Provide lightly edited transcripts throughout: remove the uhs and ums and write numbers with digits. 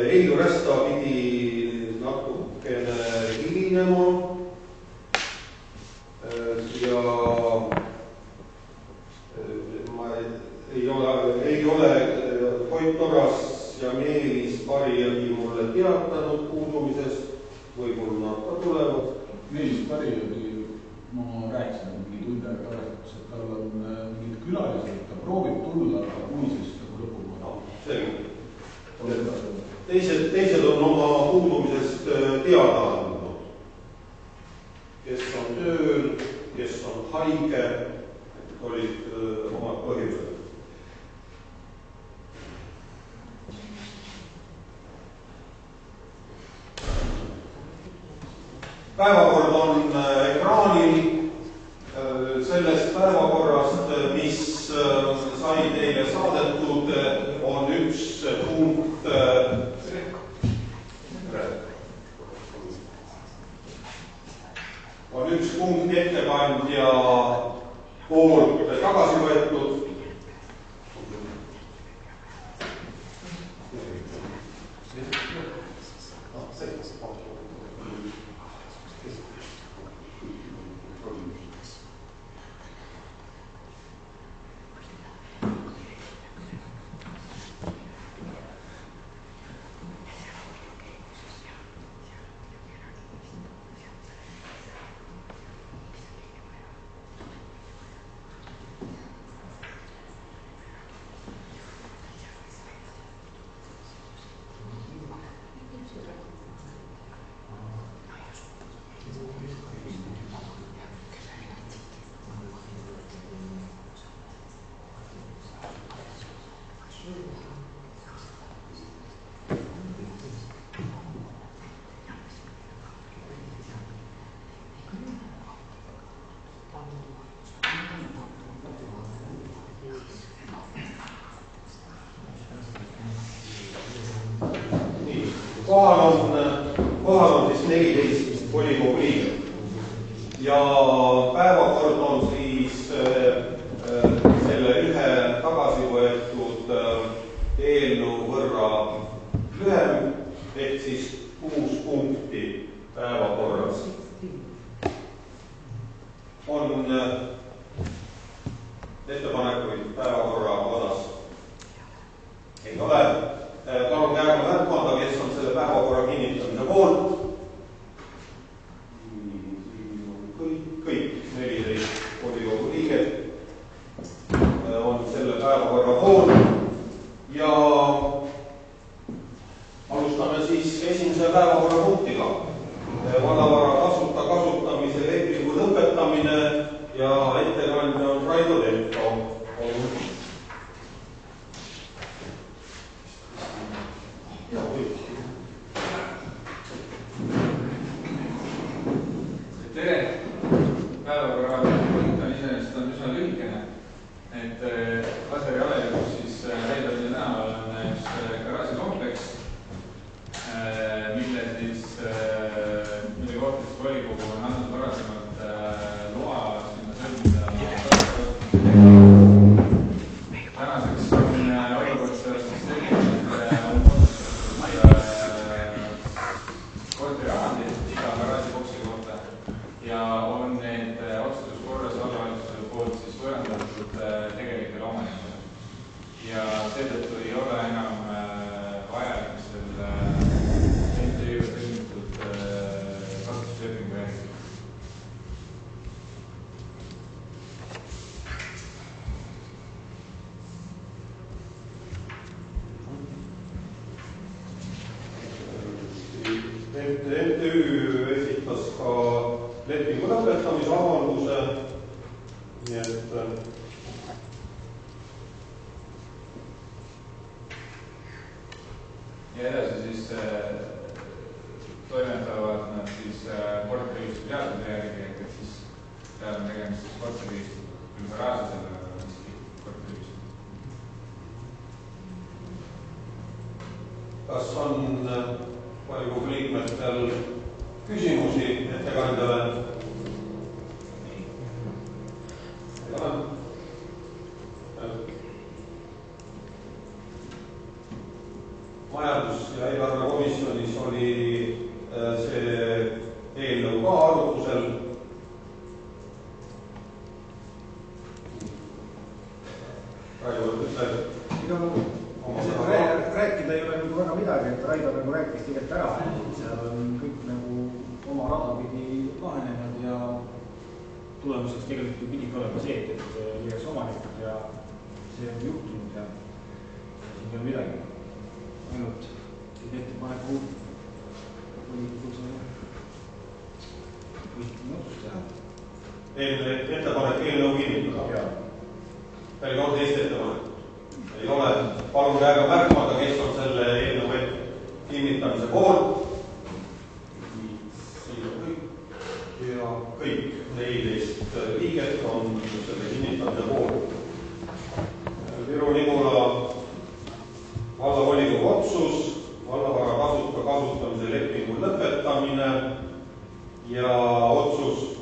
Heido Rästa pidi natukene hilinema ja ma ei ole Koit Torras ja Meelis Parijõgi mulle teatanud puudumisest, võib-olla nad ka tulevad. Meelis Parijõgi, ma rääkisin mingi tund aega tagasi, et tal on mingid külalised, ta proovib tulla, aga kui siis lõpupoole. Selge. Teised on oma puudumisest teada andnud, kes on tööl, kes on haige, olid omad põhjused. Päevakord on ekraanil. Sellest päevakorrast, mis sai teile saadetud, on üks punkt ettekandja poolt tagasi võetud. Kohal on siis 14 volikogu liiget ja päevakord on siis selle ühe tagasi võetud eelnõu võrra lühem, ehk siis 6 punkti päevakorras. On ettepanekuid päevakorra osas? Ei ole. Palun käega märku anda, kes on selle päevakorra kinnitamise poolt. Kõik 14 volikogu liiget on selle päevakorra poolt ja alustame siis esimese päevakorrapunktiga. Vallavara tasuta kasutamise lepingu lõpetamine ja ettekandja on Raido Telko. Tere! Päevakorra punkt on iseenesest on üsna lühikene, et Kaseri alalikus siis Reidalli tänaval on üks garaažikompleks, mille kohta volikogu on andnud varasemalt loa sinna sõlmida. Tänaseks on olukord seoses korteriomandid iga garaažiboksi kohta ja on need otsustuskorras omavalitsuse poolt siis võõrandatud tegelikele omanikele. Ja seetõttu ei ole enam vajalik selle MTÜ-ga sõlmitud kasutuslepingu järgi. MTÜ esitas ka lepingu lõpetamise avalduse, nii et ja edasi siis toimetavad nad siis korteriühistu seaduse järgi, et siis seal on tegemist siis korteriühistu, küll garaažisele korteriühistu. kas on volikogu liikmetel küsimusi ettekandjale? Ei ole. majandus- ja eelarvekomisjonis oli see eelnõu ka arutusel. Rääkida ei ole nagu väga midagi, et Raido nagu rääkis tegelikult ära, et seal on kõik nagu oma rada pidi lahenenud ja tulemuseks tegelikult pidigi olema see, et leiaks omanikud ja see on juhtunud ja siin ei ole midagi. Ainult ettepaneku otsus teha. Ettepanek eelnõu kinnitada. Teil on teist ettepanekut? Ei ole. Palun jääga märkmata, kes on selle eelnõu kinnitamise poolt. Siin on kõik. Ja kõik 14 liiget on selle kinnitamise poolt. Viru-Nigula vallavolikogu otsus, vallavara kasutamise lepingu lõpetamine ja otsus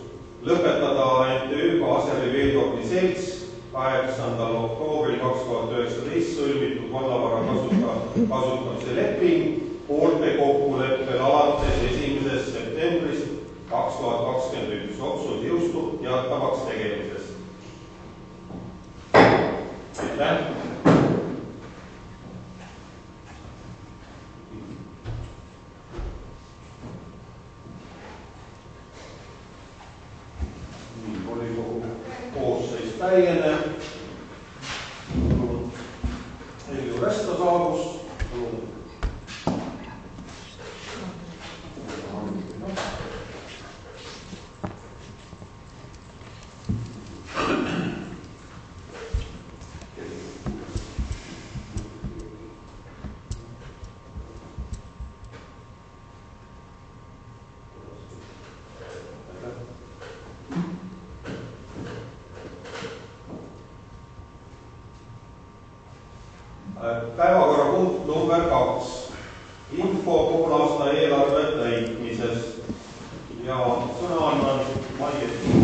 lõpetada MTÜ-ga Aseri Veetorni selts 8. oktoobril 2019 sõlmitud vallavara kasutamise leping poolte kokkuleppel alates 1. septembrist 2021. Otsus jõustub teatavaks tegemisest. Aitäh! Täiene. Helju Resta saabus. Päevakorrapunkt number 2. Info poolaasta eelarve täitmisest. Ja sõna annan Maiet.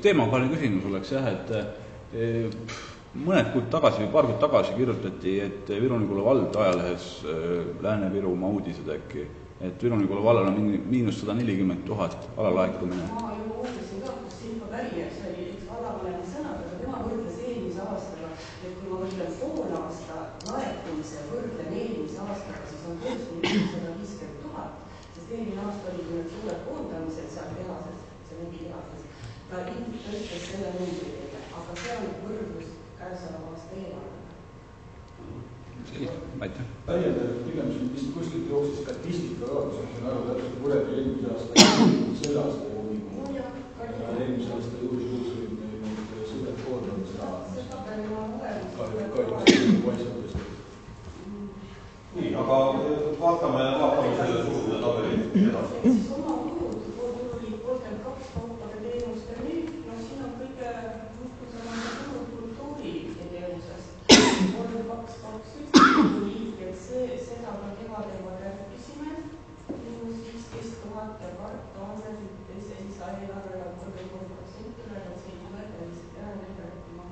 teemakohane küsimus oleks jah, et mõned kuud tagasi või paar kuud tagasi kirjutati, et Viru-Nigula vald ajalehes Lääne-Virumaa uudised äkki, et Viru-Nigula vallal on -140 000 alalaekumine. Ma ju uurisin ka, kus info pärineb, see oli üks vallavanema sõnad, aga tema võrdles eelmise aastaga, et kui ma võrdlen pool aasta laekumise võrdlen eelmise aastaga, siis on tõesti 150 000, sest eelmine aasta oli need suured koondamised seal tehases, see mingi tehases. Ta tõstes selle numbri teile, aga see on võrdlus käesoleva aasta eelarvega. Aitäh. Täiendab, pigem siin vist kuskilt jooksis statistika ka, kus on aru täpselt võrreldi eelmise aasta selle aasta juunikuu. Ja eelmise aasta juulikuus olid need suured koondamisrahad. Seda peale ma olemas. Kahjuks. Nii, aga vaatame selle suurde tabeli edasi. Siis oma kulud, kulud oli 32 kaupade teenuste müük, no siin on kõige nuhtlusemad kulud kultuuri teenusest. 3221 liiked, seda ka kevadel ma kärpisime, -15 000 ja kvartaalne teise lisaeelarvega 33% üle, see ei tule täiesti ära kärpima.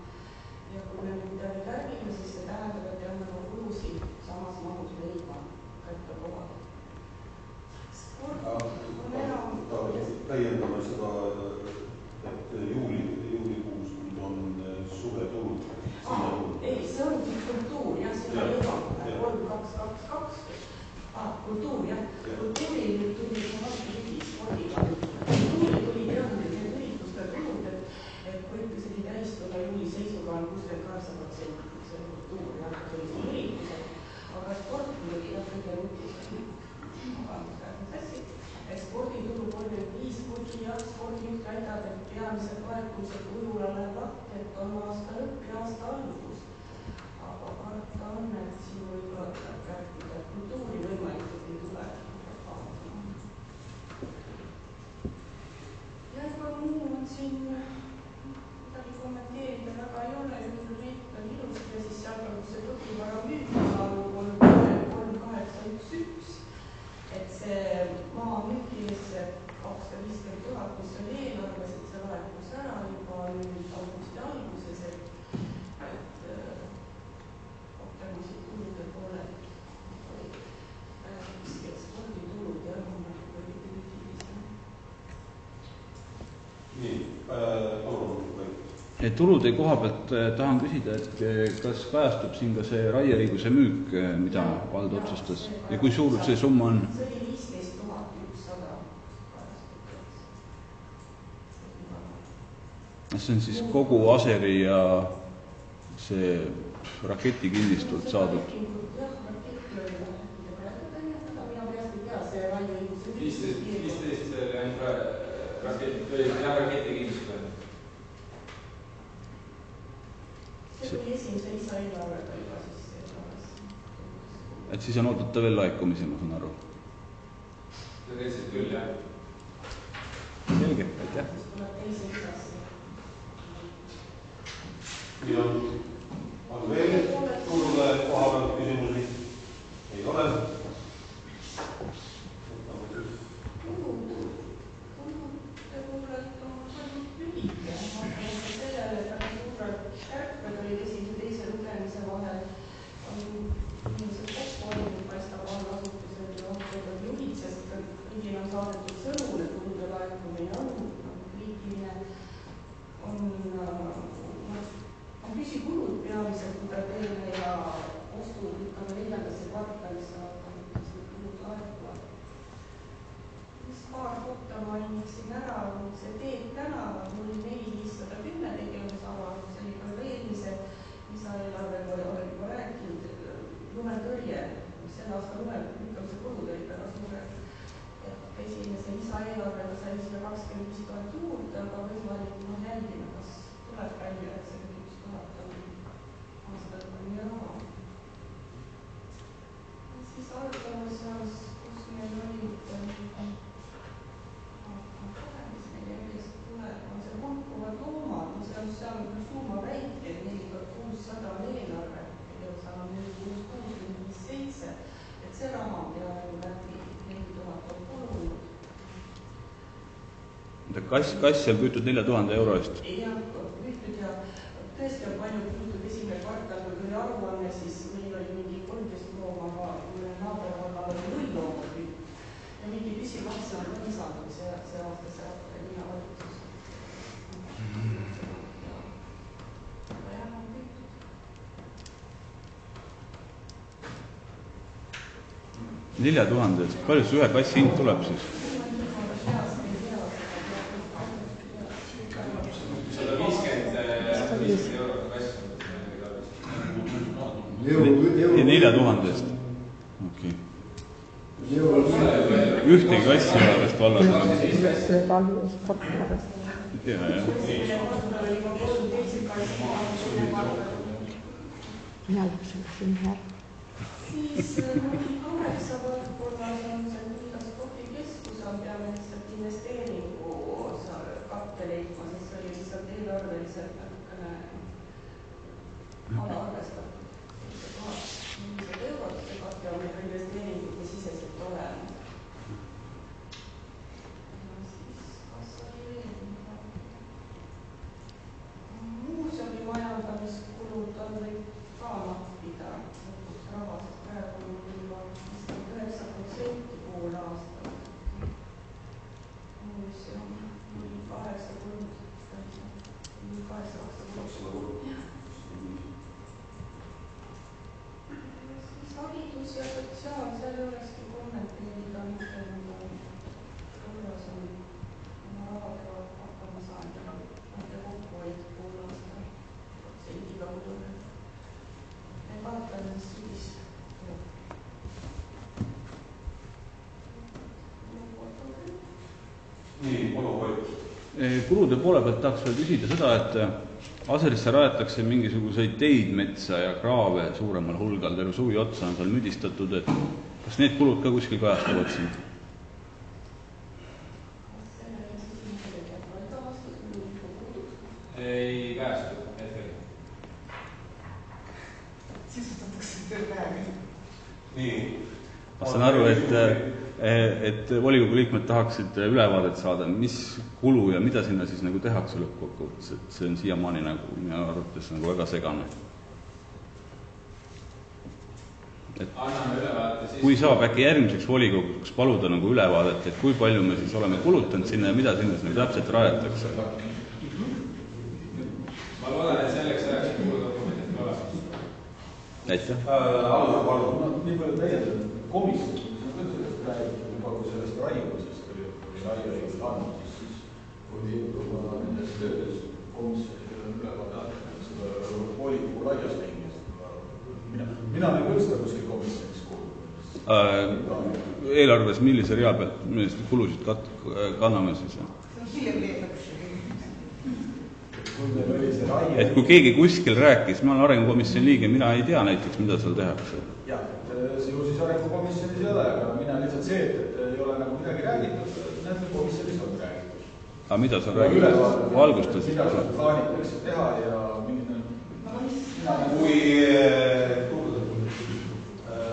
Ja kui me midagi kärbime, siis see tähendab, et peame ka kulusid samas mahus leidma kättekohad. Täiendame seda, et juulikuus on suvetulud. Ei, see on kultuur, jah, sinna jõuame, 3222. Kultuur, jah. Kultuuri tuli vastupidi spordiga. Kultuuri tuli teadnud need ürituste tulud, et võitlused ei täistuda juuli seisuga on 68% see kultuur, jah, tuli see üritused. Aga sport tuli jah kõige rutusem. Sporditulu 35 kuigi jah, spordijuht väidab, et peamised laekumised ujula läheb lahti, et on aasta lõpp ja aasta algus. Aga karta on, et siin võib kärpida kultuuri võimalikult ei tule. Ja ega muu on siin midagi kommenteerida väga ei ole, juhul riik on ilusti ja siis seal on see põhivara müüki 3811, et see maa müüki ees 250 000, mis on eelarves, et see laekus ära juba nüüd augusti alguses, et rohkem tulude poolel sporditulud ja loomulikult oli kriitilisem. Nii, palun. Tulude koha pealt tahan küsida, et kas kajastub siin ka see raieõiguse müük, mida vald otsustas ja kui suur see summa on? See oli 15 100 see on siis kogu Aseri ja see raketikindistult saadud? Jah, rakett oli see raieõiguse 15 see raketikindistus. See tuli esimese lisaeelarvega juba siis. Et siis on oodata veel laekumisi, ma saan aru. Tegelikult küll, jah. Selge, aitäh. Siis tuleb teise lisasse. Nii on veel tulude koha pealt küsimusi? Ei ole. Püsikulud peamiselt, mida teeme ja ostud lükkame 4. kvartalisse, vaatame, mis need kulud laekuvad. Mis paar kohta mainiksin ära, see Teed tänava 04510 tegevusala, see oli ka eelmise lisaeelarvega olen juba rääkinud, lumetõrje, selle aasta lumelükkamise kulud olid väga suured. Esimese lisaeelarvega sai 125 000 juurde, aga võimalik jälgime, kas tuleb välja, et see 1 000 on aastal nii raha. Siis arutame seas, kus meil olid, mis meil järjest tuleb, on see hulkuvad loomad, seal on summa väike, 4600 eelarve, seal on 4657, et see raha on peaaegu läbi 4000 on kulunud. Kassi on püütud 4000 euro eest. jah, püütud ja tõesti on palju püütud esimene kvartal, kui tuli aruanne, siis meil oli mingi 13 looma, aga naabervallal oli 0 looma püütud. Ja mingi püsikasse on ka lisandub see aasta see linnavalitsus. Aga jah, on püütud. $4000, palju see ühe kassi hind tuleb siis? 150 eurot kass. Ja 4000 eest? Okei. Ühtegi kassi ei ole vist vallas enam. Mina lapsen siin hääl. Siis 8 valdkonnas on see Miilas spordikeskus, on peame lihtsalt investeeringu katte leidma, siis oli lihtsalt eelarveliselt natukene alaarvestatud. 400 eurot see katte on meil investeeringute siseselt olemas. Ja siis kas oli veel? Muuseumi majandamiskulud on neid ka nappida. Rahast praegu on juba 9% pool aastat. Muuseum 8 kulud. 8 kulud. Siis haridus ja sotsiaal, seal olekski kommenteerida, mis on oma rahadega hakkama saanud ja nende kokkuhoid pool aasta protsendi kaudu. Vaatame siis nii, oluhoid. Kulude poole pealt tahaks veel küsida seda, et Aserisse rajatakse mingisuguseid teid, metsa ja kraave suuremal hulgal, terve suvi otsa on seal müdistatud, et kas need kulud ka kuskil kajastuvad siin? Ei päästu hetkel. Nii. Ma saan aru, et volikogu liikmed tahaksid ülevaadet saada, mis kulu ja mida sinna siis nagu tehakse lõppkokkuvõttes, et see on siiamaani nagu minu arvates nagu väga segane. Anname ülevaate siis. Kui saab äkki järgmiseks volikoguks paluda nagu ülevaadet, et kui palju me siis oleme kulutanud sinna ja mida sinna nagu täpselt rajatakse? Ma loodan, et selleks ajaks kuludokumendid ka olemas. Aitäh. Alvar, palun. Nii palju täiendada, komisjonis on küll sellest räägitud, juba kui sellest raiumisest oli raiuõigus andnud, siis oli juba nendes töödes komisjonil on ülevaade andnud seda volikogu laiast ringist. Mina ei küll seda kuskil komisjonis kuulnud. Eelarves millise rea pealt, millist kulusid kanname siis? Et kui keegi kuskil rääkis, ma olen arengukomisjoni liige, mina ei tea näiteks, mida seal tehakse. Jah, see ju siis arengukomisjonis ei ole, aga mina lihtsalt see, et ei ole nagu midagi räägitud, näete, komisjonis on räägitud. Aga mida seal räägitud? Valgustas? Mida seal plaanitakse teha ja milline kui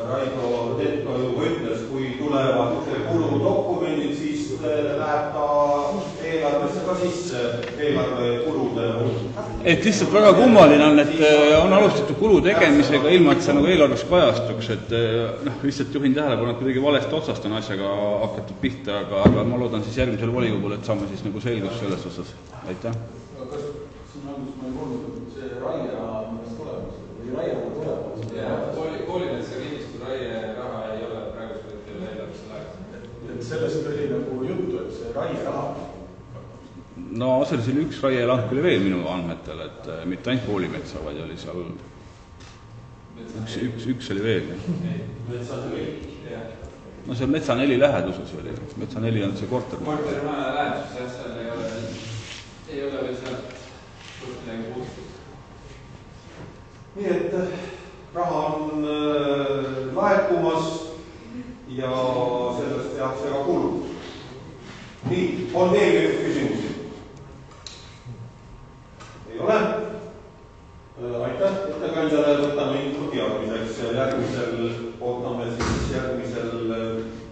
Raido Tetto juba ütles, kui tulevad kuludokumendid, siis läheb ta eelarvesse ka sisse eelarve kulude hulk. Et lihtsalt väga kummaline on, et on alustatud kulu tegemisega ilma, et see nagu eelarves kajastuks, et lihtsalt juhin tähelepanu, et kuidagi valest otsast on asjaga hakatud pihta, aga ma loodan siis järgmisel volikogul, et saame siis nagu selgus selles osas. Aitäh. Kas siin alguses ma ei kuulnud, et see raia on millest olemas või raia on olemas? Koolimetsa kinnistu raie raha ei ole praegusel hetkel eelarvesse laekunud. Et sellest oli nagu juttu, et see raie raha. No Aseris oli üks raielank oli veel minu andmetel, et mitte ainult koolimetsa, vaid oli seal üks oli veel. Metsa no see Metsa 4 läheduses oli. Metsa 4 on see korter. Korterimaja läheduses, jah, seal ei ole veel sealt suurt midagi puutud. nii et raha on laekumas ja sellest tehakse ka kulud. Nii, on veel küsimusi? Ei ole? Aitäh ettekandjale, võtame info teadmiseks ja ootame siis järgmisel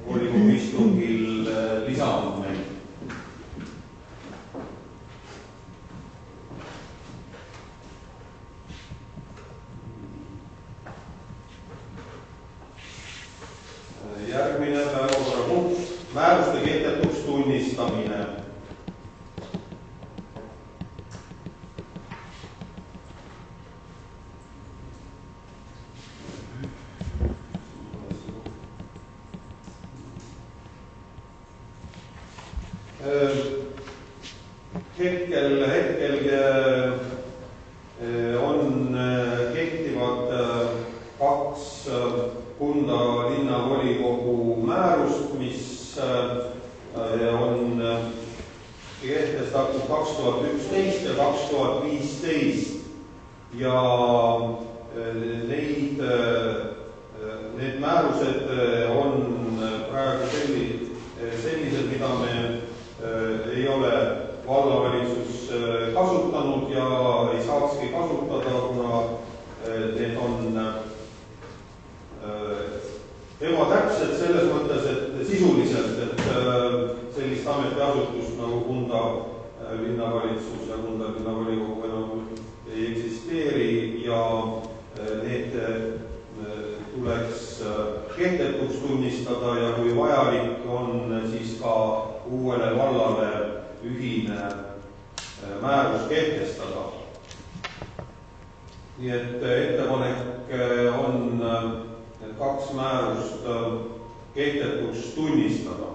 volikogu istungil lisaandmeid. järgmine päevakorrapunkt, määruste kehtetuks tunnistamine. Hetkel on kehtivad 2 Kunda linnavolikogu määrust, mis on kehtestatud 2011 ja 2015 ja need määrused on praegu sellised, mida me ei ole vallavalitsus kasutanud ja ei saakski kasutada, kuna need on ebatäpsed selles mõttes, et sisuliselt, et sellist ametiasutust nagu Kunda linnavalitsus ja Kunda linnavolikogu enam ei eksisteeri ja need tuleks kehtetuks tunnistada ja kui vajalik on, siis ka uuele vallale ühine määrus kehtestada. Nii et ettepanek on 2 määrust kehtetuks tunnistada.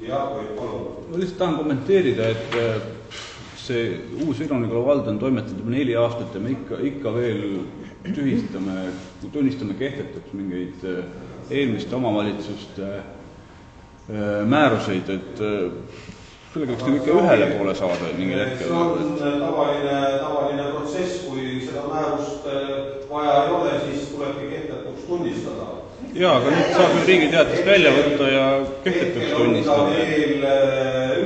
Jah, või palun. Ma lihtsalt tahan kommenteerida, et see uus Viru-Nigula vald on toimetatud juba 4 aastat ja me ikka veel tunnistame kehtetuks mingeid eelmiste omavalitsuste määruseid, et sellega võiks ikka ühele poole saada mingil hetkel. See on tavaline protsess, kui seda määrust vaja ei ole, siis tulebki kehtetuks tunnistada. Jaa, aga nüüd saab ju riigi teatist välja võtta ja kehtetuks tunnistada. Veel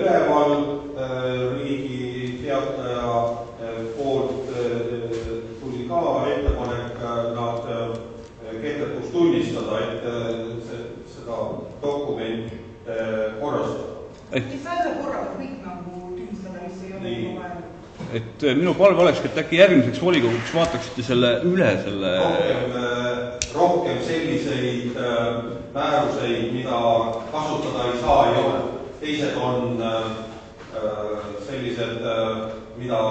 üleval riigi teataja poolt tuli ka ettepanek nad kehtetuks tunnistada, et seda dokumenti korrastada. Mis välja korraga kõik nagu tunnistada, mis ei ole juba vaja? Et minu palve olekski, et äkki järgmiseks volikoguks vaataksite selle üle rohkem selliseid määruseid, mida kasutada ei saa, ei ole. Teised on sellised, mida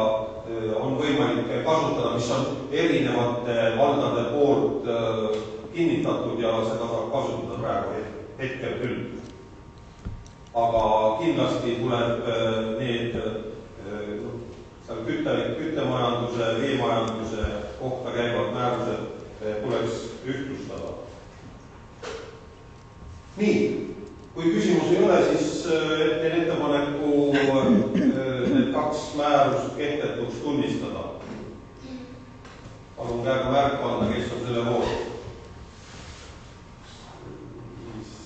on võimalik kasutada, mis on erinevate valdade poolt kinnitatud ja seda saab kasutada praegu hetkel küll. Aga kindlasti tuleb need küttemajanduse, veemajanduse kohta käivad määrused tuleks ühtlustada. Nii, kui küsimus ei ole, siis teen ettepaneku need 2 määrust kehtetuks tunnistada. Palun käega märku anda, kes on selle poolt.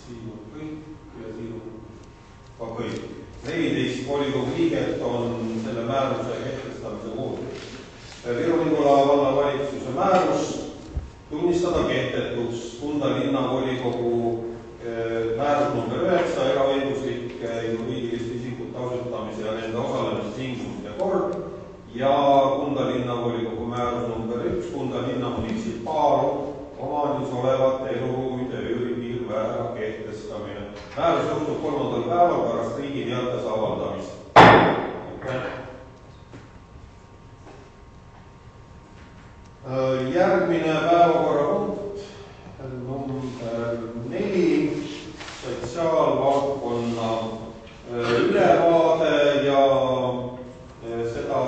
Siin on kõik ja siin on ka kõik. 14 volikogu liiget on selle määruse kehtestamise poolt. Viru-Nigula vallavalitsuse määrus tunnistada kehtetuks Kunda linnavolikogu määrus number 9 eraõiguslike juriidiliste isikute asutamise ja nende osalemise tingimused ja kord ja Kunda linnavolikogu määrus number 1 Kunda linna munitsipaalomandis olevate eluruumide üüripiirmäära kehtestamine. Määrus jõustub 3. päeval pärast riigi teates avaldamist. Järgmine päevakorrapunkt number 4, sotsiaalvaldkonna ülevaade ja seda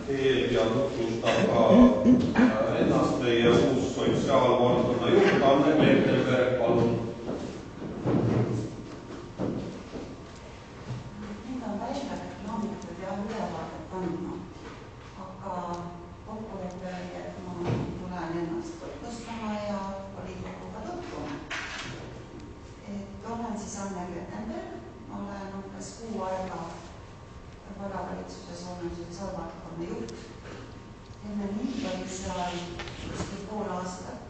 teeb ja tutvustab ka ennast meie uus sotsiaalvaldkonna juht Anne Klettenberg, palun. Nüüd on välja reklaamitud ja ülevaadet andma, aga kokkulepe oli, et ma tulen ennast tutvustama ja volikoguga tutvuma. Olen siis Anne Klettenberg, olen umbes 6 aega vallavalitsuses olnud sotsiaalvaldkonna juht. Enne mind oli seal kuskil pool aastat.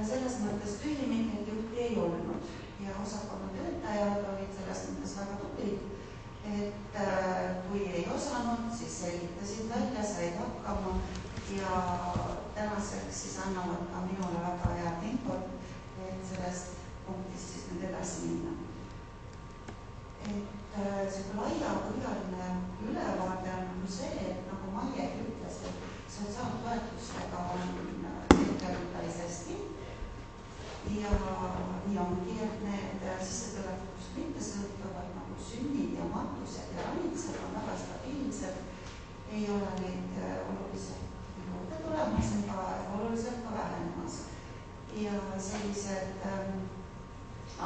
Selles mõttes tühimik, et juhti ei olnud ja osakonna töötajad olid selles mõttes väga tublid, et kui ei osanud, siis selgitasid välja, said hakkama ja täna siis annavad ka minule väga head infot, et sellest punktist siis nüüd edasi minna. Et see laiapõhjaline ülevaade on nagu see, et nagu Maiegi ütles, et sotsiaaltoetustega on hetkel päris hästi ja nii ongi, et need sissetulekust mitte sõltuvad nagu sünnid ja matused ja ranitsed on väga stabiilsed, ei ole neid oluliselt juurde tulemas ega oluliselt ka vähenemas. Ja sellised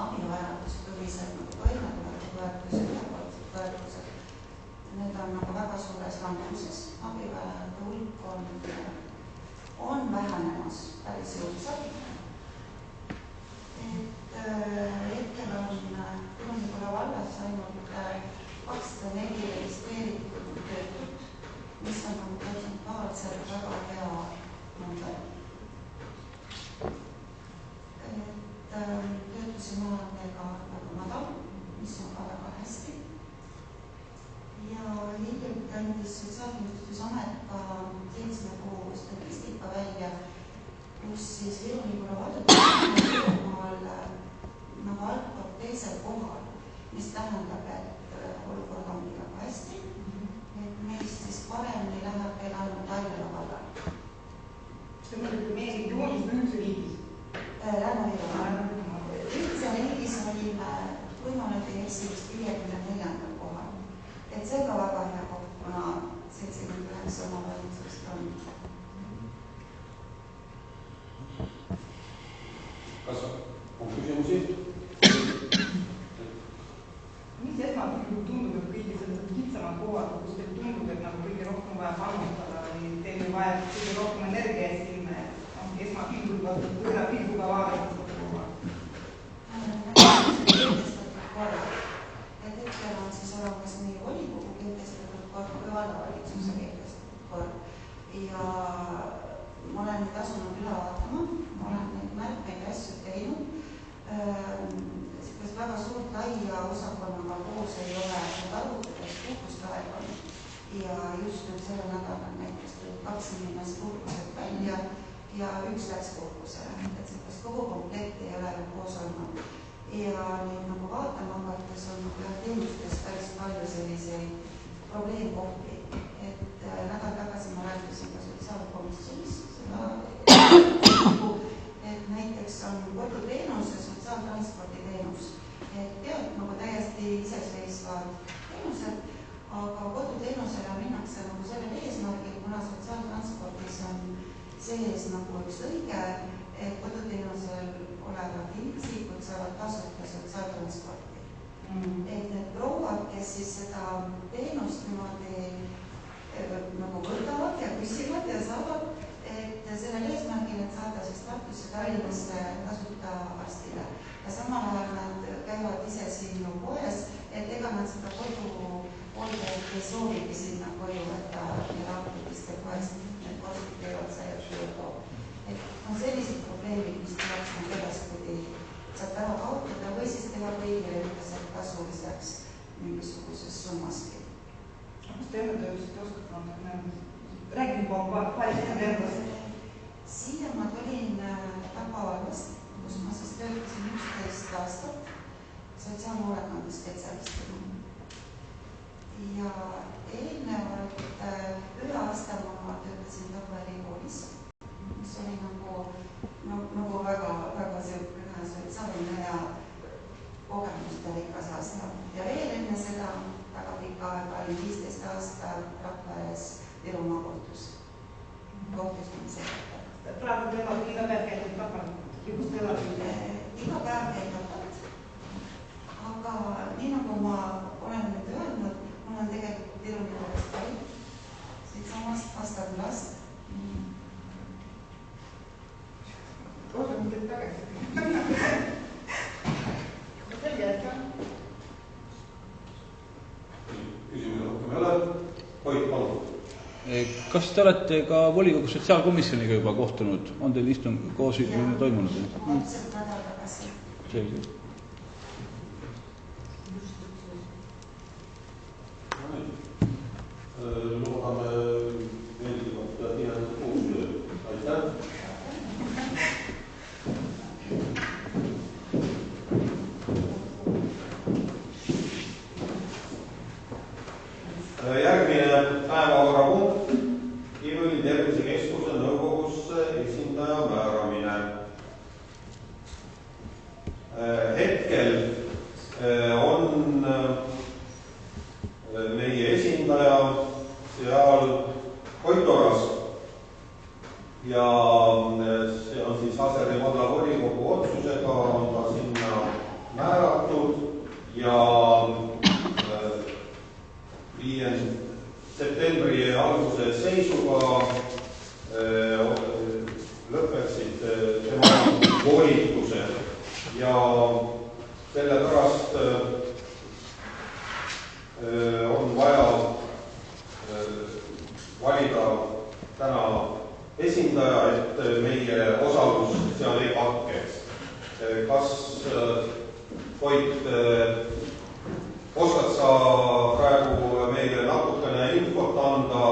abivajadustõvised nagu toimetulekutoetused, ühekordsed toetused, need on nagu väga suures languses, abivajajate hulk on vähenemas päris jõudsalt. Et hetkel on Viru-Nigula vallas ainult 204 registreeritud töötut, mis on nagu protsentuaalselt väga hea number. Et töötuse määr on meil ka väga madal, mis on ka väga hästi. Ja hiljuti andis Sotsiaalkindlustusamet ka 7 kuu statistika välja, kus siis Viru-Nigula valdkonnaal nagu algab teisel kohal, mis tähendab, et olukord ongi väga hästi. Et meist siis paremini läheb veel ainult Tallinna vallal. See mõtlete meie regioonis või üldse riigis? Lääne-Virumaal. Üldse riigis olime, kui ma nüüd ei eksi, vist 54. kohal. Et see ka väga hea koht, kuna 79 omavalitsust on. Kas on küsimusi? Mis esmalt tundub, et kõigi sellised kitsamad kohad, kus teil tundub, et nagu kõige rohkem vaja panustada või teil on vaja kõige rohkem energia sinna, et esmapilguga vaadata seda koha? Kehtestatud korra. Et hetkel on siis olemas nii volikogu kehtestatud kord kui vallavalitsuse kehtestatud kord. Ja ma olen neid asunud üle vaatama, ma olen neid märkeid ja asju teinud. Sest väga suurt laia osakonnaga koos ei ole need arvutades puhkust aega. Ja just nüüd selle nädalal näiteks tulid 2 inimest puhkuselt välja ja 1 läks puhkusele. Et sellest kogu komplekti ei ole koos olnud. Ja nüüd nagu vaatama hakates on teenustes päris palju selliseid probleemkohti. Et nädal tagasi ma rääkisin ka sotsiaalkomisjonis seda, et näiteks on koduteenus ja sotsiaaltransporditeenus. Et peavad nagu täiesti iseseisvad teenused, aga koduteenusele minnakse nagu sellel eesmärgil, kuna sotsiaaltranspordis on sees nagu üks lõige, et koduteenusel olevad isikud saavad tasuta sotsiaaltransporti. Et need prouad, kes siis seda teenust niimoodi nagu võtavad ja küsivad ja saavad, et sellel eesmärgil, et saada siis Tartusse Tallinnasse tasuta arstile. Ja samal ajal nad käivad ise siin ju poes, et ega nad seda koduhooldeid ei soovigi sinna koju võtta ja apteegist ja poest, need kordid teevad see too. Et on sellised probleemid, mis tuleks nagu edaspidi sealt ära kaotada või siis teha kõigile üldiselt tasuliseks mingisuguses summaski. Kas te enne töötasite, oskate räägime paari sõnad endast? Siia ma tulin Tapavallast, kus ma siis töötasin 11 aastat sotsiaalhoolekande spetsialistina. Ja eelnevalt 1 aasta ma töötasin Tapavalla koolis, mis oli nagu väga selline sotsiaalne ja kogemuste rikas aasta. Ja veel enne seda väga pikka aega oli 15 aastat Rakveres Virumaa kohtustamise. Praegu teevad iga päev käinud Tapal. Iga päev käib Tapalt. Aga nii nagu ma olen nüüd öelnud, mul on tegelikult Viru-Nigulast pärit, siitsamast Vastakülast. Oodame teid tagasi. Selge, et ka. Küsimusi rohkem ei ole. Hoid, palun. Kas te olete ka volikogu sotsiaalkomisjoniga juba kohtunud? On teil istung koos toimunud? Täpselt nädal tagasi. Selge. Loodame meeldivat ja tihedat koostööd. Aitäh! päevakorrapunkt, Kiviõli tervisekeskuse nõukogusse esindaja määramine. Hetkel on meie esindaja seal Koitoras ja see on siis Aseri vallavolikogu otsusega on ta sinna määratud ja 5. septembri alguse seisuga lõpeksid tema volitused ja sellepärast on vaja valida täna esindaja, et meie osalus seal ei katkeks. Kas Koit, oskad sa praegu meile natukene infot anda,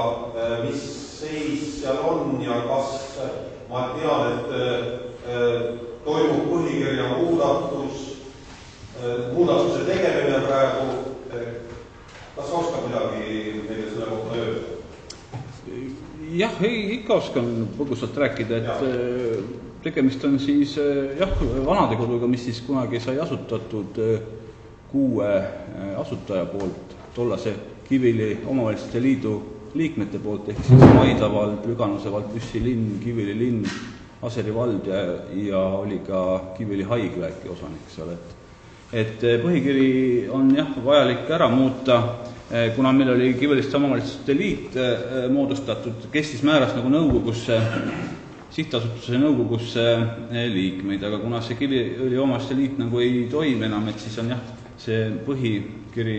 mis seis seal on ja kas ma tean, et toimub põhikirja muudatuse tegemine praegu. Kas sa oskad midagi meile selle kohta öelda? Jah, ikka oskan põgusalt rääkida, et tegemist on siis vanadekoduga, mis siis kunagi sai asutatud 6 asutaja poolt, tollase Kiviõli omavalitsuste liidu liikmete poolt, ehk siis Maida vald, Lüganuse vald, Püssi linn, Kiviõli linn, Aseri vald ja oli ka Kiviõli haigla äkki osanik seal. Et põhikiri on vajalik ära muuta, kuna meil oli Kiviõliste omavalitsuste liit moodustatud, kes siis määras nagu nõukogusse, sihtasutuse nõukogusse liikmeid, aga kuna see Kiviõli omavalitsuste liit nagu ei toimi enam, et siis on see põhikiri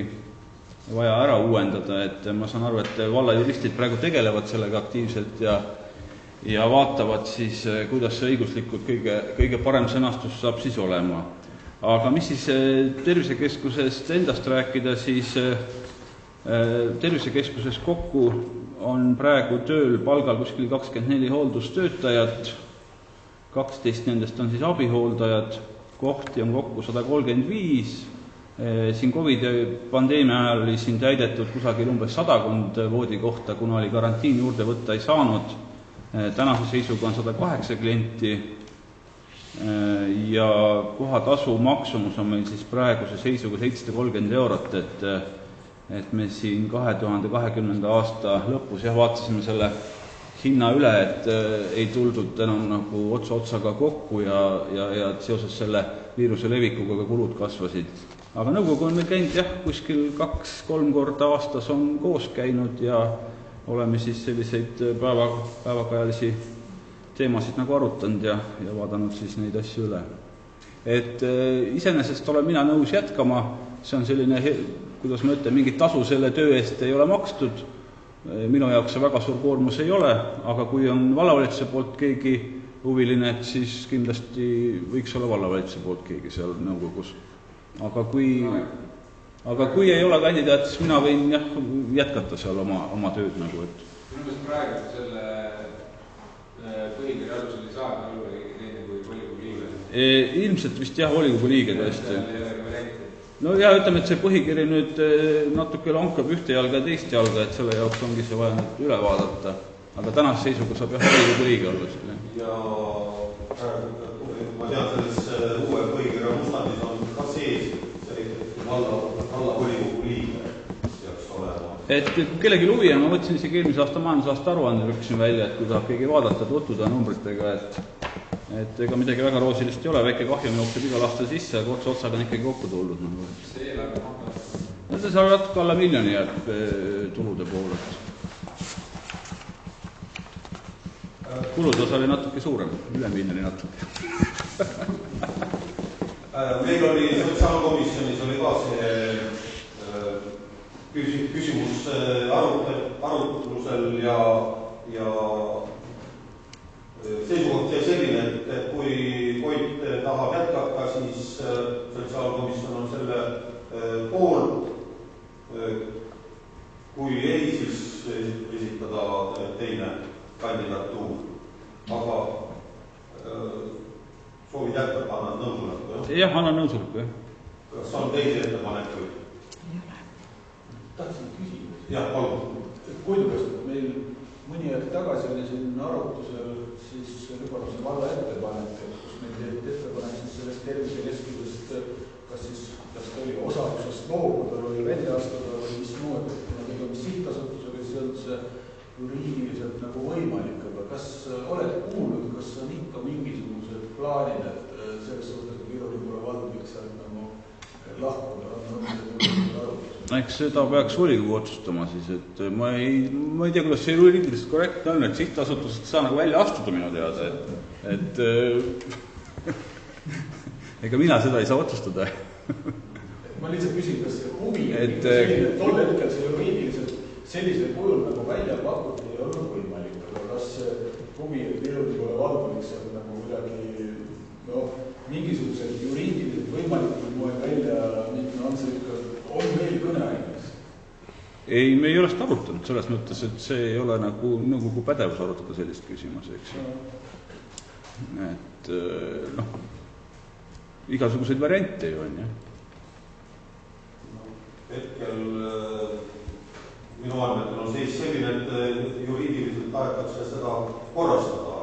vaja ära uuendada, et ma saan aru, et vallajuristid praegu tegelevad sellega aktiivselt ja vaatavad siis, kuidas see õiguslikult kõige parem sõnastus saab siis olema. Aga mis siis tervisekeskusest endast rääkida, siis tervisekeskuses kokku on praegu tööl palgal kuskil 24 hooldustöötajat, 12 nendest on siis abihooldajad, kohti on kokku 135, siin COVID-pandeemia ajal oli siin täidetud kusagil umbes 100 voodikohta, kuna oli karantiini juurde võtta ei saanud, tänase seisuga on 108 klienti ja kohatasu maksumus on meil siis praeguse seisuga 730 €, et me siin 2020. aasta lõpus vaatasime selle hinna üle, et ei tuldud enam nagu otsaga kokku ja seoses selle viiruse levikuga ka kulud kasvasid. Aga nõukogu on meil käinud kuskil 2-3 korda aastas on koos käinud ja oleme siis selliseid päevakajalisi teemasid nagu arutanud ja vaadanud siis neid asju üle. Et iseenesest olen mina nõus jätkama, see on selline, kuidas ma ütlen, mingit tasu selle töö eest ei ole makstud, minu jaoks see väga suur koormus ei ole, aga kui on vallavalitsuse poolt keegi huviline, et siis kindlasti võiks olla vallavalitsuse poolt keegi seal nõukogus. Aga kui ei ole kandidaat, siis mina võin jätkata seal oma tööd nagu, et minu meelest praegu selle põhikirja alusel ei saa olla keegi teine kui volikogu liige. Ilmselt vist volikogu liige tõesti. No ütleme, et see põhikiri nüüd natuke lankab ühte jalga ja teist jalga, et selle jaoks ongi see vaja nüüd üle vaadata. Aga tänase seisuga saab volikogu liige olla selle. Ja ma tean, selles uue põhikirja mustandis on ka sees valla volikogu liige peaks olema. Et kellegi huvi on, ma võtsin isegi eelmise aasta majandusaasta aruande rüksin välja, et kui tahab keegi vaadata, tutvuda numbritega, et ega midagi väga roosilist ei ole, väike kahjum jookseb igal aastal sisse, aga otsaga on ikkagi kokku tulnud. See eelarve mahtab? See saab natuke alla miljoni jääb tulude poole. Kulude osa oli natuke suurem, üle miljoni natuke. Meil oli sotsiaalkomisjonis oli ka see küsimus arutlusel ja seisukoht jäi selline, et kui Koit tahab jätkata, siis sotsiaalkomisjon on selle poolt. Kui ei, siis esitada teine kandidatuur. Aga soovid jätkata, annad nõusoleku? Jah, annan nõusoleku. Kas on teisi ettepanekuid? Ei ole. Tahtsin küsimus. Jah, palun. puidukastmed meil mõni aeg tagasi oli siin arutusel siis Lüganuse valla ettepanek, kus meil tehti ettepanek siis sellest tervisekeskusest kas ta oli osalusest loobuda või välja astuda või mismoodi, kuna tegemist sihtasutusega, siis ei olnud see juriidiliselt nagu võimalik, aga kas oled kuulnud, kas on ikka mingisugused plaanid, et selles suhtes, et Viru-Nigula vald võiks sealt nagu lahkuda, on eks seda peaks volikogu otsustama siis, et ma ei tea, kuidas see juriidiliselt korrektne on, et sihtasutusest saa nagu välja astuda minu teada, et ega mina seda ei saa otsustada. Ma lihtsalt küsin, kas huvi tol hetkel see juriidiliselt sellisel kujul nagu välja pakuti ei olnud võimalik, aga kas huvi, et Viru-Nigula vald võiks nagu kuidagi mingisugused juriidiliselt võimalikud moel välja minna, on see ikka, on meil kõneaines? Ei, me ei ole seda arutanud selles mõttes, et see ei ole nagu nõukogu pädevus arutada sellist küsimus, eks ju. Et igasuguseid variante ju on, jah. Hetkel minu andmetel on seis selline, et juriidiliselt tahetakse seda korrastada.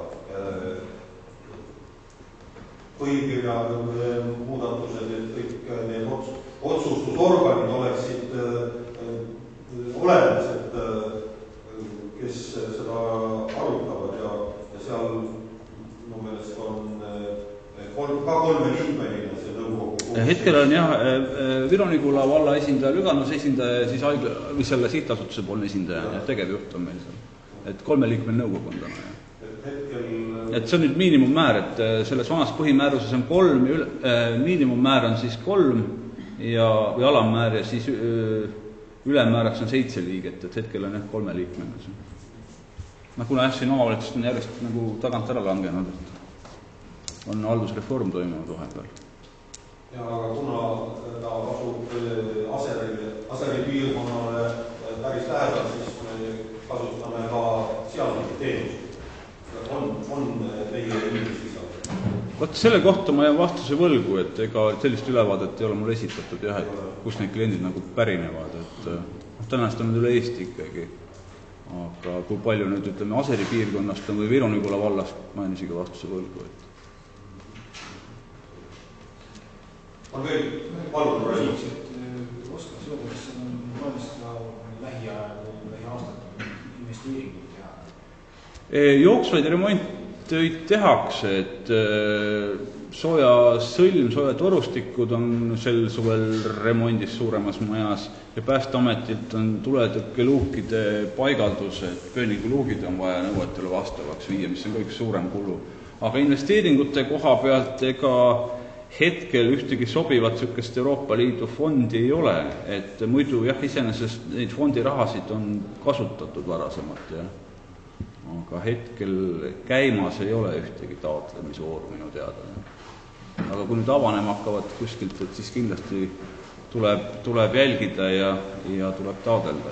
Põhikirja muudatused, et kõik need otsustusorganid oleksid olemas, et kes seda arutavad ja seal minu meelest on ka 3 liikmeline see nõukogu. Hetkel on jah, Viru-Nigula valla esindaja, Lüganuse esindaja ja siis selle sihtasutuse poolne esindaja, tegevjuht on meil seal. Et 3-liikmeline nõukogu on täna, jah. Et see on nüüd miinimummäär, et selles vanas põhimääruses on 3, miinimummäär on siis 3 või alammäär ja siis ülemääraks on 7 liiget, et hetkel on jah 3-liikmeline. Kuna siin omavalitsused on järjest nagu tagant ära langenud, et on haldusreform toimunud vahepeal. Ja aga kuna ta asub Aseri piirkonnale päris lähedal, siis me kasutame ka seal teenust. On meie inimesi seal? Vaat selle kohta ma jään vastuse võlgu, et ega sellist ülevaadet ei ole mul esitatud jah, et kus need kliendid nagu pärinevad, et tõenäoliselt on need üle Eesti ikkagi. Aga kui palju nüüd ütleme Aseri piirkonnast või Viru-Nigula vallast, ma jään isegi vastuse võlgu, et on veel, palun, Rõiks, et oskas öelda, kas on valmis ka lähiajal või lähiaastatel investeeringuid teha? Jooksvaid remontöid tehakse, et soojasõlm, soojatorustikud on sel suvel remondis suuremas majas ja Päästeametilt on tuletõkkeluukide paigaldus, et pööninguluugid on vaja nõuetele vastavaks viia, mis on kõik suurem kulu. Aga investeeringute koha pealt ega hetkel ühtegi sobivat sükest Euroopa Liidu fondi ei ole, et muidu jah, iseenesest neid fondi rahasid on kasutatud varasemalt, jah. Aga hetkel käimas ei ole ühtegi taotlemisvooru minu teada. Aga kui nüüd avanema hakkavad kuskilt, et siis kindlasti tuleb jälgida ja tuleb taodelda.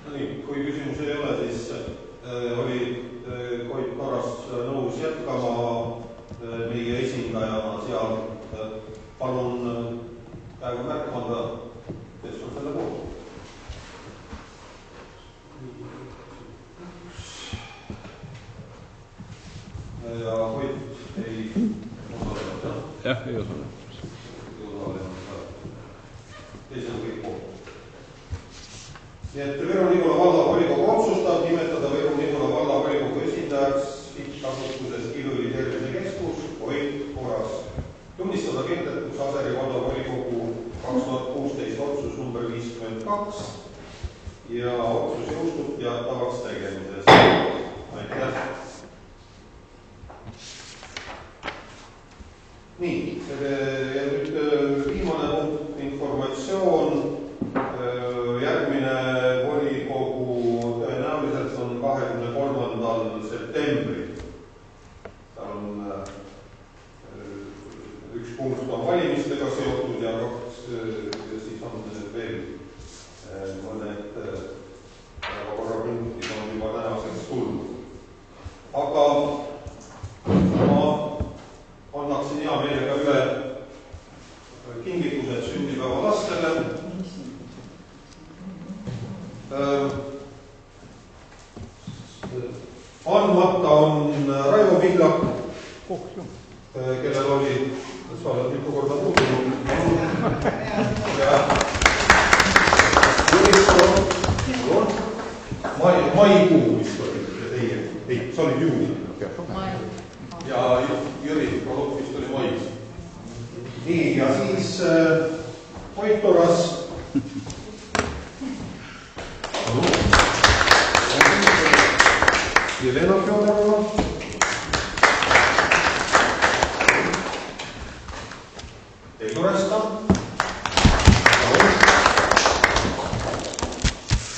No nii, kui küsimus ei ole, siis oli Koit korras nõus jätkama meie esindajana seal. Palun päeva märkmanda, kes on selle poolt. Ja Koit ei osalenud, jah? Jah, ei osalenud. Teised on kõik poolt. Nii et Viru-Nigula valla volikogu otsustab nimetada Viru-Nigula valla volikogu esindajaks sihtasutuses Kiluõli tervisekeskus Koit korras. Tunnistada kehtetuks Aseri valla volikogu 2016 otsus number 52 ja otsus jõustub teatavaks tegemises. Aitäh! Nii, ja nüüd viimane punkt, informatsioon. Järgmine volikogu tõenäoliselt on 23. septembril. Seal on üks punkt on valimistega seotud ja siis on veel mõned päevakorrapunktid on juba tänaseks tulnud. Aga ma annaksin hea meelega üle kingituse maikuu vist oli ja teie, ei, see oli juuni. Ja Jüri Produkt vist oli mais. Nii, ja siis Koit Toras. Jelena Fjodorova. Eilu Resta.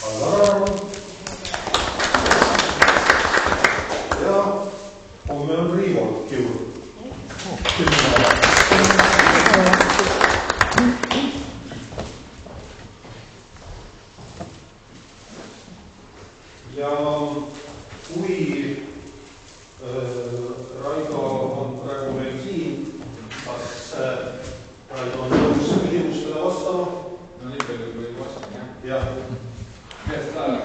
Allar ja homme on Riivo Kiur. Ja kui Raido on praegu meil siin, kas Raido on nõus küsimustele vastama? No nii palju kui vastan, jah. Jah. Kes taevab?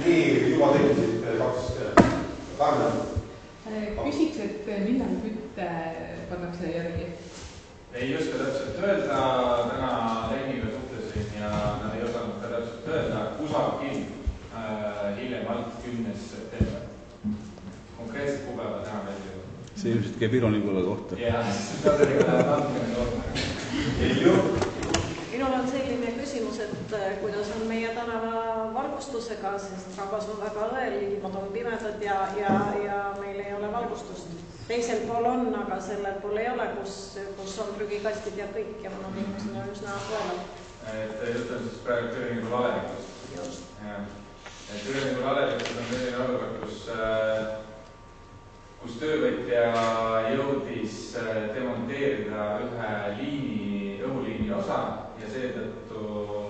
Nii, juba tekkisid kaks Karmen. Küsiks, et millal kütte pannakse järgi? Ei oska täpselt öelda, täna Lenniga suhtlesin ja nad ei osanud ka täpselt öelda, kusagil hiljemalt 10. september. Konkreetselt kuupäeva täna veel ei ole. See ilmselt käib Viru-Nigula kohta. Jah, seda natukene toodame. Minul on selline küsimus, et kuidas on meie tänava valgustusega, sest rahvas on väga õel, ilmad on pimedad ja meil ei ole valgustust. Teisel pool on, aga sellel pool ei ole, kus on prügikastid ja kõik ja mõned inimesed on üsna õelad. Et jutt on siis praegu Türi-Nigula alevikust. Just. Türi-Nigula alevikus on selline olukord, kus töövõtja jõudis demonteerida ühe liini, õhuliini osa ja seetõttu,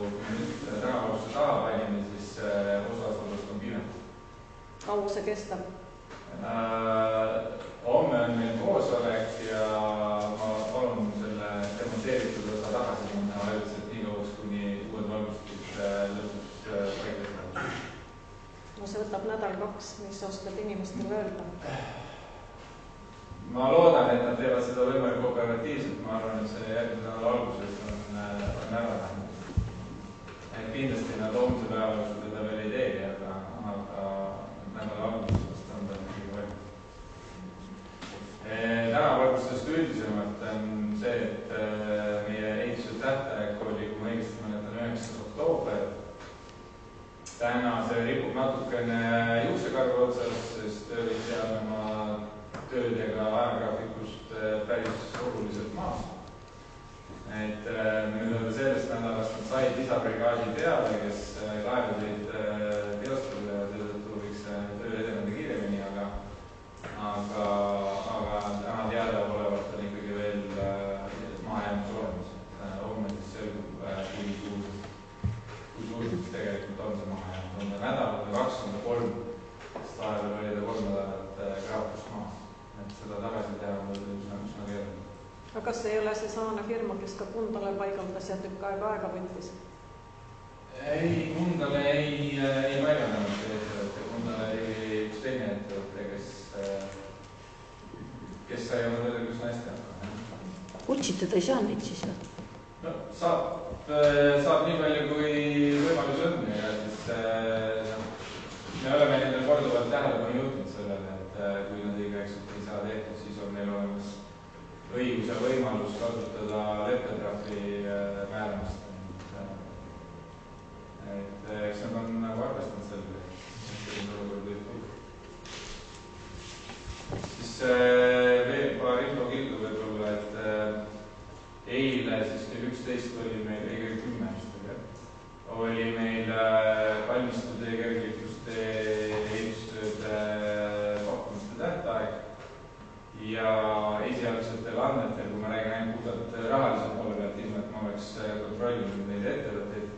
kui me nüüd tänavausse taha panime, siis osa sellest on pime. Kaua see kestab? Homme on meil koosolek ja ma palun selle demonteeritud osa tagasi minna ajutiselt nii kauaks, kuni uued valgustused lõpuks paiknevad. No see võtab nädal-kaks, mis oskad inimestele öelda? Ma loodan, et nad teevad seda võimalikult operatiivselt. Ma arvan, et see järgmise nädala alguses on ära vähemalt. Et kindlasti nad homse päeva jooksul teda veel ei tee, aga nädala alguses on ta ikkagi valmis. Tänavalgustest üldisemalt on see, et meie ehituse tähtaeg oli, kui ma õigesti mäletan, 9. oktoober. Täna see ripub natukene juuksekarva otsas, sest töövõtja on oma töödega ajagraafikust päris oluliselt maas. Et nüüd sellest nädalast nad said lisabrigaadi peale, kes laevasid teostada ja seetõttu võiks töö edeneda kiiremini, aga täna teadaolevalt on ikkagi veel mahajäämus olemas. Homme siis selgub, kui suur tegelikult on see mahajäämus. On nädal või 23, sest vahepeal oli ta 3 nädalat graafust maas. Et seda tagasi teha on üsna keeruline. Aga kas ei ole see saane firma, kes ka Kundale paigaldas ja tükk aega võttis? Ei, Kundale ei paigaldanud see ettevõtte. Kundale oli üks teine ettevõtte, kes sai oma töödega üsna hästi hakkama. Utsitada ei saa neid siis või? No, saab nii palju, kui võimalus on ja siis me oleme nendel korduvalt tähelepanu jõudnud sellele, et kui nad õigeaegselt ei saa tehtud, siis on meil olemas õigus ja võimalus kasutada leppetrahvi määramist. Et eks nad on nagu arvestanud selle, et olukord võib tulla. Siis veel paar infokildu võib-olla, et eile siis kell 11 oli meil, ei kell 10 oli meil valmistude ja kergliikluste ehitustööde pakkumiste tähtaeg ja esialgsetel andmetel, kui ma räägin ainult puhtalt rahalise poole pealt, ilma et ma oleks kontrollinud neid ettevõtteid,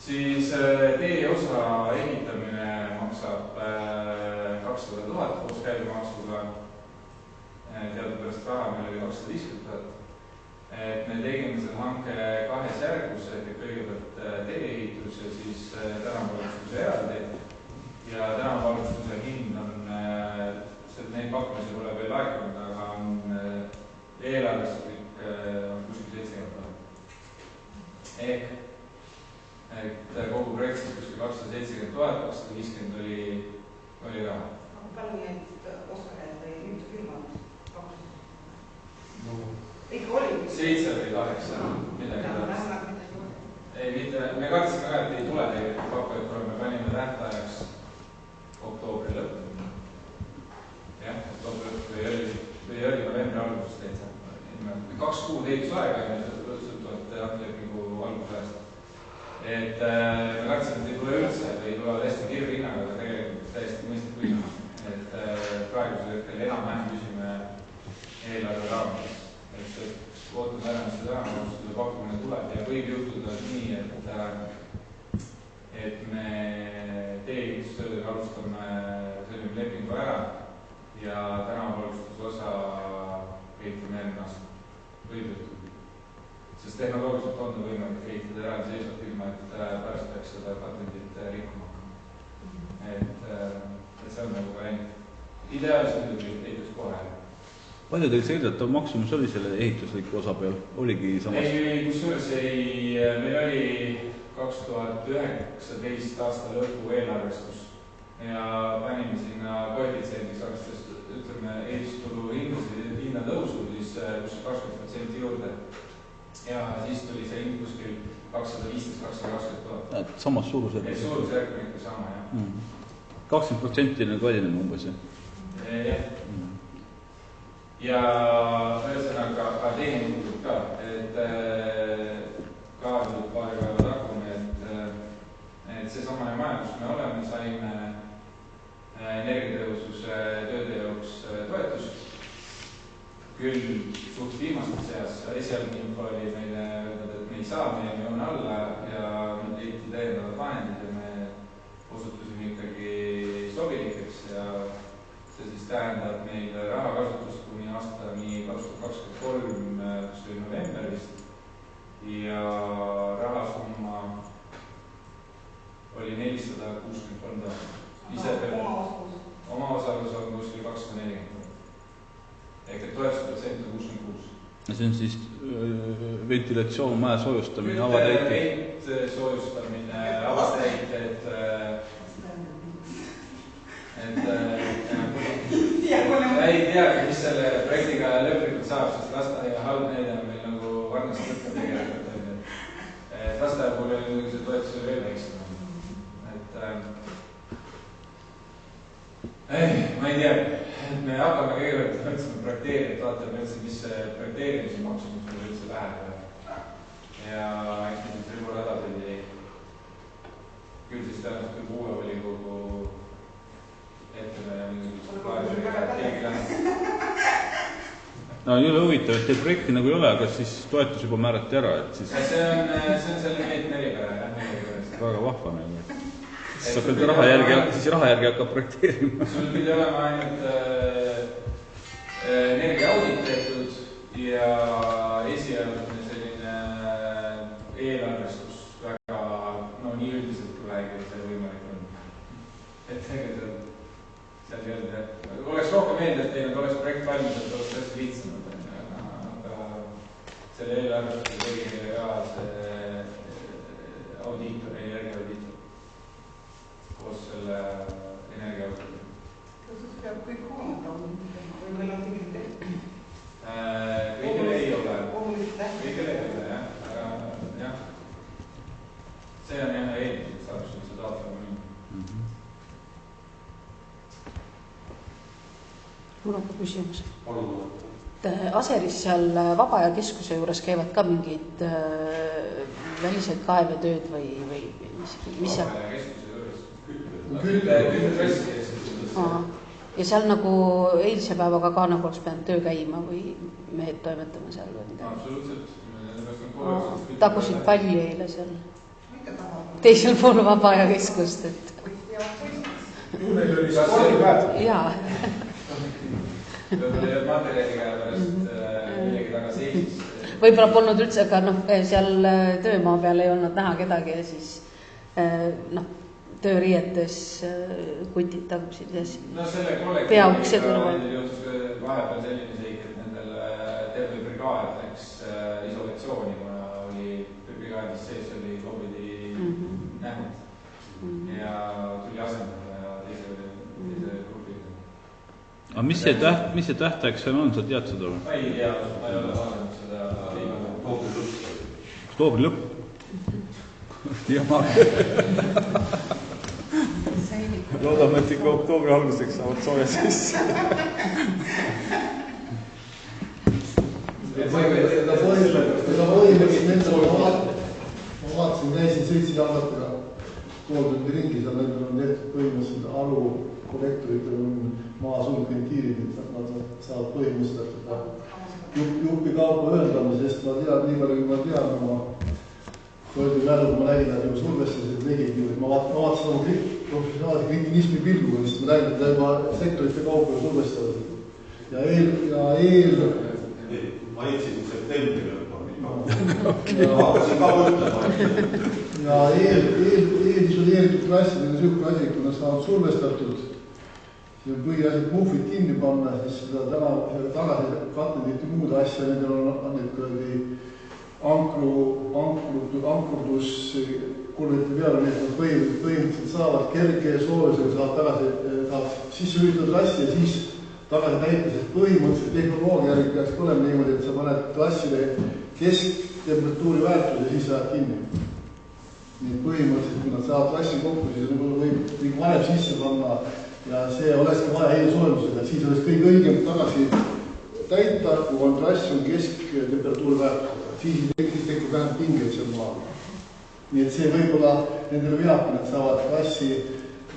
siis tee osa ehitamine maksab 200 000 koos käibemaksuga, teadupärast raha meil oli 250 000. Et me tegime selle hanke kahes järgus, et kõigepealt tee-ehitus ja siis tänavavalgustuse eraldi. Ja tänavavalgustuse hind on, neid pakkumisi pole veel laekunud, aga on eelarvestuslik kuskil 70 000. Ehk, et kogu 7 või 8, midagi taolist. Ei, mitte, me kartsime ka, et ei tule tegelikult pakkujad, kuna me panime tähtajaks oktoobri lõppu. Jah, oktoobri lõppu või oli novembri algusest täitsa. 2 kuud ehitusaega ja sõltuvalt lepingu algusajast. Et me kartsime, et ei tule üldse või ei tule hästi kirve hinnaga, aga tegelikult täiesti mõistlik küsimus. Et praegusel hetkel enam-vähem küsime eelarve raames. Et ootame ära, mis seda tänavusele pakkumine tuleb ja võib juhtuda nii, et me tee-ehitustöödega alustame selline lepingu ära ja tänavavalgustusosa ehitame järgmine aasta. Võib juhtuda. Sest tehnoloogiliselt on ta võimalik ehitada eraldi seisvalt ilma, et pärast peaks seda patendit rikkuma hakkama. Et see on nagu variant. Ideaalis muidugi ehitaks kohe. Palju teil seildatav maksumus oli selle ehitusliku osa peal? Oligi samas? Ei, kusjuures meil oli 2019 aasta lõpu eelarvestus ja panime sinna koefitsiendiks arvestades, ütleme, ehitustulu hinna tõusu, siis 20% juurde. Ja siis tuli see hind kuskil 215-220 000. Samas suurusjärk? Suurusjärk on ikka sama, jah. 20% kallineb umbes, jah? Jah. Ja ühesõnaga ka teine muutub ka, et kaardud paari päeva takune, et see samane majandus me oleme, saime energiatõhususe tööde jaoks toetust. Küll suht viimaste seas, esialgne info oli meile öeldud, et me ei saa, me jäime joone alla ja meil leiti täiendavad vahendid ja me osutusime ikkagi sobilikeks ja see siis tähendab meil rahakasutust kuni aastani 2023, kus oli november vist ja rahasumma oli 463 000. Oma osalus on kuskil 240. Ehk et toetusprotsent on 66. Ja see on siis ventilatsioon, maja soojustamine, avatäit? Vent soojustamine, avatäit, ei teagi, mis selle projektiga lõplikult saab, sest lasteaia halb neile on meil nagu varnast võtta tegelikult. Lasteaia puhul oli muidugi see toetus veel väiksem. Ma ei tea, et me hakkame kõigepealt mõtlema projekteerida, et vaatame üldse, mis see projekteerimise maksumus meil üldse läheb. Ja eks me siis võib-olla hädapidi küll siis tõenäoliselt küll uue volikogu ette me mingisugust plaaniga keegi läheb. No jõle huvitav, et teil projekti nagu ei ole, aga siis toetus juba määrati ära, et siis... See on selle meetme eripära, jah. Väga vahva nagu. Siis sa pead raha järgi hakkab projekteerima. Sul pidi olema ainult energiaaudit tehtud ja esialgne selline eelarvestus väga, nii üldiselt kui vähegi see võimalik on. Et tegelikult seal ei olnud, oleks rohkem meelde, et teinud oleks projekt valmis, et oleks hästi lihtsamad, aga selle eelarvestus tegi ka see audiitor, energiaaudiitor koos selle energiaauditoriga. Kas siis peab kõik hooned auditama või meil on tegid tehtud? Kõigil ei ole. Kõigil ei ole, jah. See on jah eeldus, et saab sul see taotlema minna. Mul on ka küsimus. Palun. Aseris seal Vaba Aja Keskuse juures käivad ka mingid välised kaevetööd või mis seal? Vaba Aja Keskuse juures. Küll ja seal nagu eilse päevaga ka nagu oleks pidanud töö käima või mehed toimetama seal või midagi? Absoluutselt. Tagusid palli eile seal teisel pool Vaba Aja Keskust, et... Meil oli spordipäev. Jaa. Võib-olla materjaliga pärast millegi taga seisis. Võib-olla polnud üldse, aga seal töömaa peal ei olnud näha kedagi ja siis tööriietes kutid tagusid ja selle peaukse kõrval. Vahepeal selline seik, et nendel terve brigaad läks isolatsiooni, kuna oli brigaadis sees oli COVID-i nähud ja tuli asendada ja teise grupiga. Aga mis see tähtaeg seal on, sa tead seda või? Ma ei tea, ma ei ole vaadanud seda. oktoobri lõpp. loodame, et ikka oktoobri alguseks saavad sooja sisse. Ma vaatasin, käisin 7 jalgatega pool tundi ringi, seal nendel on tehtud põhimõtteliselt alu kollektoritel on maa sulgventiilid, et nad saavad põhimõtteliselt juppi kaupa ühendama, sest ma tean, nii palju kui ma tean oma Võrdi mälu, kui ma nägin, et juba survestasid tegid, et ma vaatasin oma professionaalse kritinismi pilguga, sest ma nägin, et ta juba sektorite kaupa survestavad. Ja ma eksisin septembri lõppu. Hakkasin ka mõtlema. Ja isoleeritud klassidega niisugune asi, kui nad saavad survestatud, siis on põhiasjad muhvid kinni panna, siis seda tagasi katnediti muud asja, nendel on need kõrdi ankurdus kulvete peale, nii et nad põhimõtteliselt saavad kerge soojusega, saavad sisse üritada trassi ja siis tagasi täita, sest põhimõtteliselt tehnoloogia järgi peaks põlema niimoodi, et sa paned trassile kesktemperatuuri väärtus ja siis saad kinni. Nii et põhimõtteliselt, kui nad saavad trassi kokku, siis võib varem sisse panna ja see olekski vaja heidesoojusega, et siis oleks kõige õigem tagasi täita, kui on trass on kesktemperatuuri väärtusega. Siis tekib vähem pingeid seal maal. Nii et see võib-olla nendele veabki, nad saavad trassi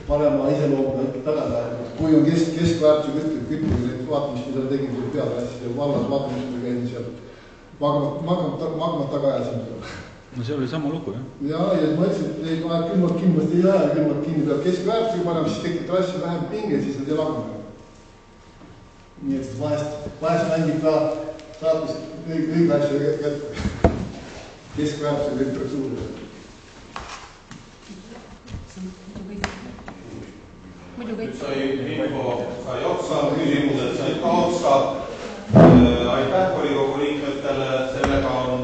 parema iseloomuga tagada. Kui on keskväärtusega kütmine, neid vaata, mis me seal tegime seal peatrassi ja vallas vaata, mis me käisin seal magmat taga ajasime. No see oli sama lugu, jah? Ja ma ütlesin, et neid aeg külmalt kindlasti ei aja, külmalt kinni peab keskväärtusega panema, siis tekib trassi vähem pingeid, siis nad ei lagune. Nii et vahest mängib ka saatus õige asja kätte. Keskväärtusega temperatuuri. Nüüd sai info, sai otsa, küsimused said ka otsa. Aitäh volikogu liikmetele, sellega on